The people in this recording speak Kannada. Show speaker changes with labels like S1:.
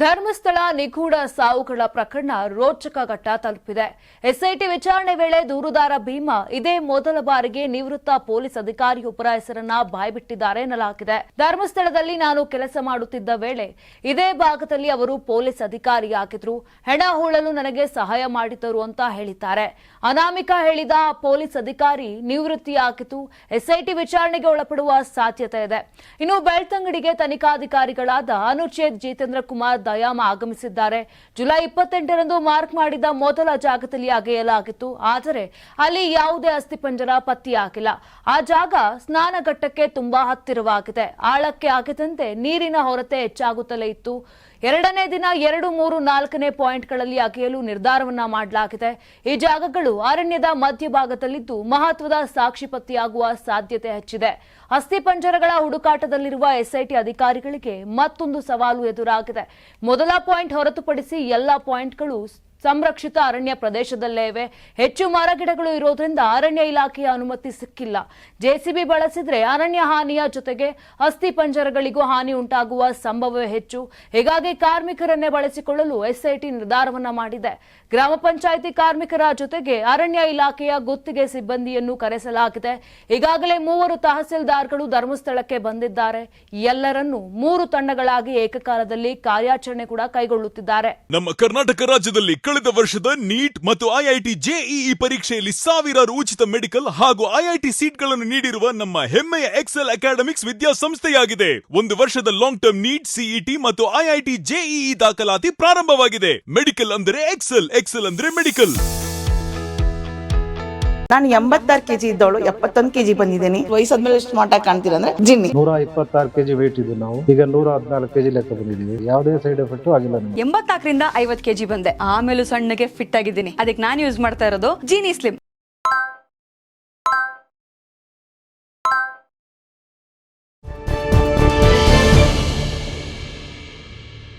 S1: ಧರ್ಮಸ್ಥಳ ನಿಗೂಢ ಸಾವುಗಳ ಪ್ರಕರಣ ರೋಚಕ ಘಟ್ಟ ತಲುಪಿದೆ. ಎಸ್ಐಟಿ ವಿಚಾರಣೆ ವೇಳೆ ದೂರುದಾರ ಭೀಮಾ ಇದೇ ಮೊದಲ ಬಾರಿಗೆ ನಿವೃತ್ತ ಪೊಲೀಸ್ ಅಧಿಕಾರಿಯೊಬ್ಬರ ಹೆಸರನ್ನ ಬಾಯ್ಬಿಟ್ಟಿದ್ದಾರೆ ಎನ್ನಲಾಗಿದೆ. ಧರ್ಮಸ್ಥಳದಲ್ಲಿ ನಾನು ಕೆಲಸ ಮಾಡುತ್ತಿದ್ದ ವೇಳೆ ಇದೇ ಭಾಗದಲ್ಲಿ ಅವರು ಪೊಲೀಸ್ ಅಧಿಕಾರಿಯಾಗಿದ್ರು. ಹೆಣ ಹೂಳಲು ನನಗೆ ಸಹಾಯ ಮಾಡಿದ್ದರು ಅಂತ ಹೇಳಿದ್ದಾರೆ. ಅನಾಮಿಕ ಹೇಳಿದ ಪೊಲೀಸ್ ಅಧಿಕಾರಿ ನಿವೃತ್ತಿಯಾಗಿದ್ದು ಎಸ್ಐಟಿ ವಿಚಾರಣೆಗೆ ಒಳಪಡುವ ಸಾಧ್ಯತೆ ಇದೆ. ಇನ್ನು ಬೆಳ್ತಂಗಡಿಗೆ ತನಿಖಾಧಿಕಾರಿಗಳಾದ ಅನುಚೇತ್ ಜಿತೇಂದ್ರ ಕುಮಾರ್ ದಯಾಮ ಆಗಮಿಸಿದ್ದಾರೆ. ಜುಲೈ 28ರಂದು ಮಾರ್ಕ್ ಮಾಡಿದ ಮೊದಲ ಜಾಗದಲ್ಲಿ ಅಗೆಯಲಾಗಿತ್ತು. ಆದರೆ ಅಲ್ಲಿ ಯಾವುದೇ ಅಸ್ಥಿಪಂಜರ ಪತ್ತೆಯಾಗಿಲ್ಲ. ಆ ಜಾಗ ಸ್ನಾನಘಟ್ಟಕ್ಕೆ ತುಂಬಾ ಹತ್ತಿರವಾಗಿದೆ. ಆಳಕ್ಕೆ ಆಗಿದಂತೆ ನೀರಿನ ಹೊರತೆ ಹೆಚ್ಚಾಗುತ್ತಲೇ ಇತ್ತು. ಎರಡನೇ ದಿನ 2, 3, 4ನೇ ಪಾಯಿಂಟ್ಗಳಲ್ಲಿ ಅಗೆಯಲು ನಿರ್ಧಾರವನ್ನ ಮಾಡಲಾಗಿದೆ. ಈ ಜಾಗಗಳು ಅರಣ್ಯದ ಮಧ್ಯಭಾಗದಲ್ಲಿದ್ದು ಮಹತ್ವದ ಸಾಕ್ಷಿ ಪತ್ತೆಯಾಗುವ ಸಾಧ್ಯತೆ ಹೆಚ್ಚಿದೆ. ಅಸ್ಥಿಪಂಜರಗಳ ಹುಡುಕಾಟದಲ್ಲಿರುವ ಎಸ್ಐಟಿ ಅಧಿಕಾರಿಗಳಿಗೆ ಮತ್ತೊಂದು ಸವಾಲು ಎದುರಾಗಿದೆ. ಮೊದಲ ಪಾಯಿಂಟ್ ಹೊರತುಪಡಿಸಿ ಎಲ್ಲ ಪಾಯಿಂಟ್ಗಳು ಸಂರಕ್ಷಿತ ಅರಣ್ಯ ಪ್ರದೇಶದಲ್ಲೇ ಇವೆ. ಹೆಚ್ಚು ಮರಗಿಡಗಳು ಇರೋದ್ರಿಂದ ಅರಣ್ಯ ಇಲಾಖೆಯ ಅನುಮತಿ ಸಿಕ್ಕಿಲ್ಲ. ಜೆಸಿಬಿ ಬಳಸಿದ್ರೆ ಅರಣ್ಯ ಹಾನಿಯ ಜೊತೆಗೆ ಅಸ್ಥಿಪಂಜರಗಳಿಗೂ ಹಾನಿ ಉಂಟಾಗುವ ಸಂಭವವೇ ಹೆಚ್ಚು. ಹೀಗಾಗಿ ಕಾರ್ಮಿಕರನ್ನೇ ಬಳಸಿಕೊಳ್ಳಲು ಎಸ್ಐಟಿ ನಿರ್ಧಾರವನ್ನ ಮಾಡಿದೆ. ಗ್ರಾಮ ಪಂಚಾಯಿತಿ ಕಾರ್ಮಿಕರ ಜೊತೆಗೆ ಅರಣ್ಯ ಇಲಾಖೆಯ ಗುತ್ತಿಗೆ ಸಿಬ್ಬಂದಿಯನ್ನು ಕರೆಸಲಾಗಿದೆ. ಈಗಾಗಲೇ 3 ತಹಸೀಲ್ದಾರ್ಗಳು ಧರ್ಮಸ್ಥಳಕ್ಕೆ ಬಂದಿದ್ದಾರೆ. ಎಲ್ಲರನ್ನೂ 3 ತಂಡಗಳಾಗಿ ಏಕಕಾಲದಲ್ಲಿ ಕಾರ್ಯಾಚರಣೆ ಕೂಡ ಕೈಗೊಳ್ಳುತ್ತಿದ್ದಾರೆ.
S2: ನಮ್ಮ ಕರ್ನಾಟಕ ರಾಜ್ಯದಲ್ಲಿ ಕಳೆದ ವರ್ಷದ ನೀಟ್ ಮತ್ತು ಐಐಟಿ ಜೆಇಇ ಪರೀಕ್ಷೆಯಲ್ಲಿ ಸಾವಿರಾರು ಉಚಿತ ಮೆಡಿಕಲ್ ಹಾಗೂ ಐಐಟಿ ಸೀಟ್ಗಳನ್ನು ನೀಡಿರುವ ನಮ್ಮ ಹೆಮ್ಮೆಯ ಎಕ್ಸೆಲ್ ಅಕಾಡೆಮಿಕ್ಸ್ ವಿದ್ಯಾಸಂಸ್ಥೆಯಾಗಿದೆ. 1 ವರ್ಷದ ಲಾಂಗ್ ಟರ್ಮ್ ನೀಟ್, ಸಿಇಟಿ ಮತ್ತು ಐಐಟಿ ಜೆಇಇ ದಾಖಲಾತಿ ಪ್ರಾರಂಭವಾಗಿದೆ. ಮೆಡಿಕಲ್ ಅಂದರೆ ಎಕ್ಸೆಲ್, ಎಕ್ಸೆಲ್ ಅಂದ್ರೆ ಮೆಡಿಕಲ್.
S3: ನಾನು 86 kg ಇದ್ದವಳು 71 kg ಬಂದಿದ್ದೀನಿ. ವಯಸ್ಸಾದ್ಮೇಲೆ ಸ್ಮಾರ್ಟ್ ಆಗಿ ಕಾಣ್ತೀರಾ ಅಂದ್ರೆ ಜಿನ್ನಿ.
S4: 126 kg ವೇಟ್ ಇದೆ. ನಾವು ಈಗ 114 kg ಲೆಕ್ಕ ಬಂದಿದ್ದೀವಿ. ಯಾವುದೇ ಸೈಡ್ ಎಫೆಕ್ಟ್ ಆಗಿಲ್ಲ.
S5: 84ರಿಂದ 50 kg ಬಂದೆ. ಆಮೇಲೆ ಸಣ್ಣಗೆ ಫಿಟ್ ಆಗಿದ್ದೀನಿ. ಅದಕ್ಕೆ ನಾನು ಯೂಸ್ ಮಾಡ್ತಾ ಇರೋದು ಜೀನಿ ಸ್ಲಿಮ್.